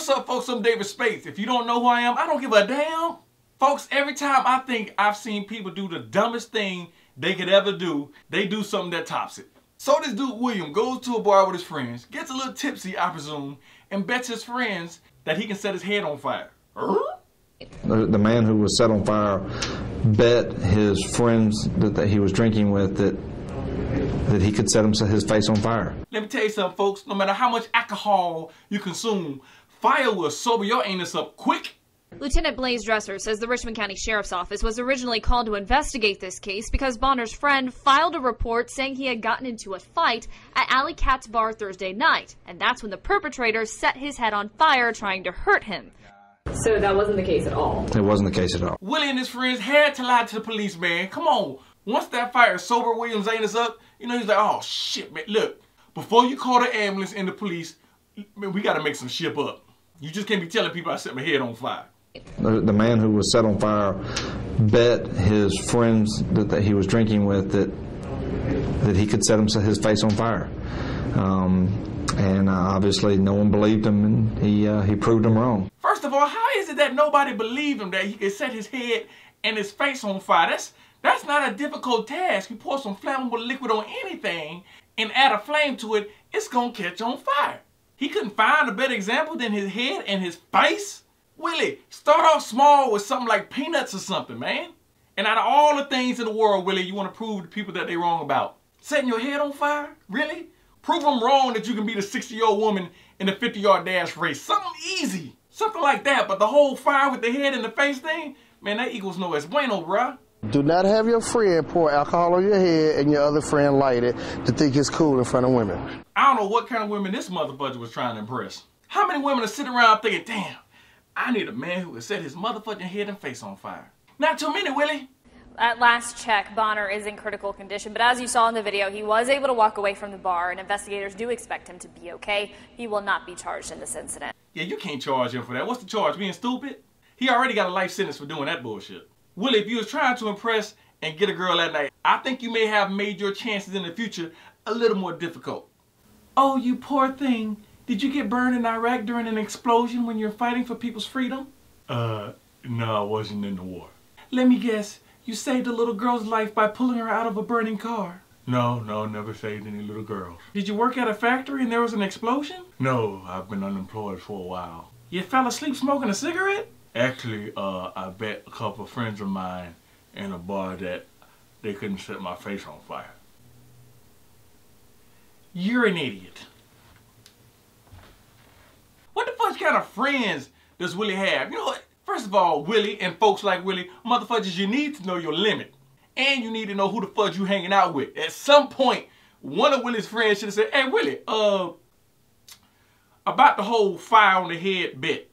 What's up, folks? I'm David Spates. If you don't know who I am, I don't give a damn. Folks, every time I think I've seen people do the dumbest thing they could ever do, they do something that tops it. So this dude, William, goes to a bar with his friends, gets a little tipsy, I presume, and bets his friends that he can set his head on fire. The man who was set on fire bet his friends that he was drinking with that he could set his face on fire. Let me tell you something, folks. No matter how much alcohol you consume, fire will sober your anus up quick. Lieutenant Blaze Dresser says the Richmond County Sheriff's Office was originally called to investigate this case because Bonner's friend filed a report saying he had gotten into a fight at Alley Cat's bar Thursday night, and that's when the perpetrator set his head on fire trying to hurt him. So that wasn't the case at all? It wasn't the case at all. Willie and his friends had to lie to the police, man. Come on. Once that fire sobered William's anus up, you know, he's like, oh, shit, man. Look, before you call the ambulance and the police, man, we got to make some shit up. You just can't be telling people I set my head on fire. The man who was set on fire bet his friends that he was drinking with that he could set his face on fire. And obviously no one believed him, and he proved them wrong. First of all, how is it that nobody believed him that he could set his head and his face on fire? That's not a difficult task. You pour some flammable liquid on anything and add a flame to it, it's gonna catch on fire. He couldn't find a better example than his head and his face? Willie, start off small with something like peanuts or something, man. And out of all the things in the world, Willie, you want to prove to people that they're wrong about setting your head on fire? Really? Prove them wrong that you can beat a 60-year-old woman in a 50-yard dash race. Something easy. Something like that. But the whole fire with the head and the face thing, man, that equals no es bueno, bruh. Do not have your friend pour alcohol on your head and your other friend light it to think it's cool in front of women. I don't know what kind of women this motherfucker was trying to impress. How many women are sitting around thinking, damn, I need a man who would set his motherfucking head and face on fire? Not too many, Willie. At last check, Bonner is in critical condition, but as you saw in the video, he was able to walk away from the bar, and investigators do expect him to be okay. He will not be charged in this incident. Yeah, you can't charge him for that. What's the charge? Being stupid? He already got a life sentence for doing that bullshit. Willie, if you was trying to impress and get a girl that night, I think you may have made your chances in the future a little more difficult. Oh, you poor thing. Did you get burned in Iraq during an explosion when you're fighting for people's freedom? No, I wasn't in the war. Let me guess, you saved a little girl's life by pulling her out of a burning car? No, never saved any little girls. Did you work at a factory and there was an explosion? No, I've been unemployed for a while. You fell asleep smoking a cigarette? Actually, I bet a couple of friends of mine in a bar that they couldn't set my face on fire. You're an idiot. What the fuck kind of friends does Willie have? You know what? First of all, Willie and folks like Willie, motherfuckers, you need to know your limit. And you need to know who the fuck you hanging out with. At some point, one of Willie's friends should have said, hey, Willie, about the whole fire on the head bit,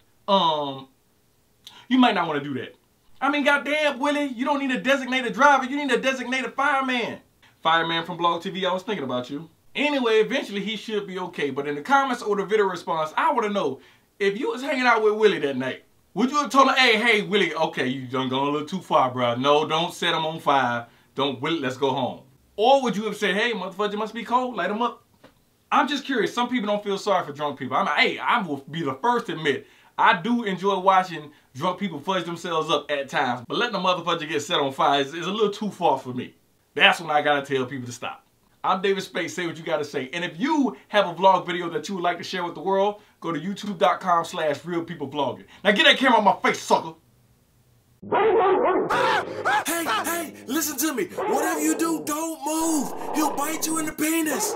you might not want to do that. I mean, goddamn, Willie, you don't need a designated driver. You need a designated fireman. Fireman from Blog TV, I was thinking about you. Anyway, eventually he should be okay. But in the comments or the video response, I want to know, if you was hanging out with Willie that night, would you have told him, hey, Willie, okay, you done gone a little too far, bro. No, don't set him on fire. Don't, Willie, let's go home. Or would you have said, hey, motherfucker, you must be cold. Light him up. I'm just curious. Some people don't feel sorry for drunk people. I will be the first to admit, I do enjoy watching drunk people fudge themselves up at times. But letting a motherfucker get set on fire is a little too far for me. That's when I gotta tell people to stop. I'm David Spates. Say what you gotta say. And if you have a vlog video that you would like to share with the world, go to youtube.com/realpeoplevlogging. Now get that camera on my face, sucker. Hey, listen to me. Whatever you do, don't move. He'll bite you in the penis.